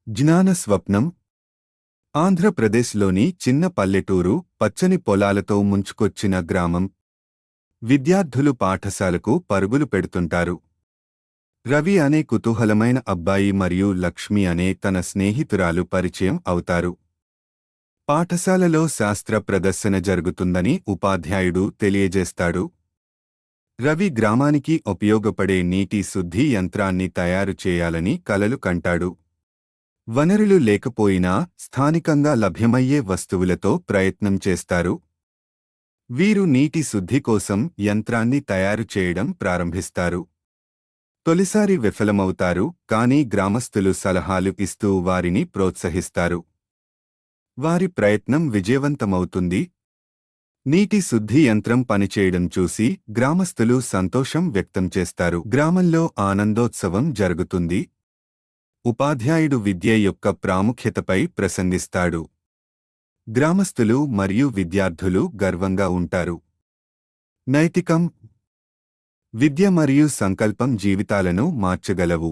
జ్ఞాన స్వప్నం. ఆంధ్రప్రదేశ్లోని చిన్న పల్లెటూరు, పచ్చని పొలాలతో ముంచుకొచ్చిన గ్రామం. విద్యార్థులు పాఠశాలకు పరుగులు పెడుతుంటారు. రవి అనే కుతూహలమైన అబ్బాయి మరియు లక్ష్మి అనే తన స్నేహితురాలు పరిచయం అవుతారు. పాఠశాలలో శాస్త్ర ప్రదర్శన జరుగుతుందని ఉపాధ్యాయుడు తెలియజేస్తాడు. రవి గ్రామానికి ఉపయోగపడే నీటి శుద్ధి యంత్రాన్ని తయారు చేయాలని కలలు కంటాడు. వనరులు లేకపోయినా స్థానికంగా లభ్యమయ్యే వస్తువులతో ప్రయత్నం చేస్తారు. వీరు నీటి శుద్ధి కోసం యంత్రాన్ని తయారు చేయడం ప్రారంభిస్తారు. తొలిసారి విఫలమవుతారు, కానీ గ్రామస్తులు సలహాలు ఇస్తూ వారిని ప్రోత్సహిస్తారు. వారి ప్రయత్నం విజయవంతమవుతుంది. నీటి శుద్ధి యంత్రం పనిచేయడం చూసి గ్రామస్తులు సంతోషం వ్యక్తం చేస్తారు. గ్రామంలో ఆనందోత్సవం జరుగుతుంది. ఉపాధ్యాయుడు విద్య యొక్క ప్రాముఖ్యతపై ప్రసంగిస్తాడు. గ్రామస్తులు మరియు విద్యార్థులు గర్వంగా ఉంటారు. నైతికం. విద్య మరియు సంకల్పం జీవితాలను మార్చగలవు.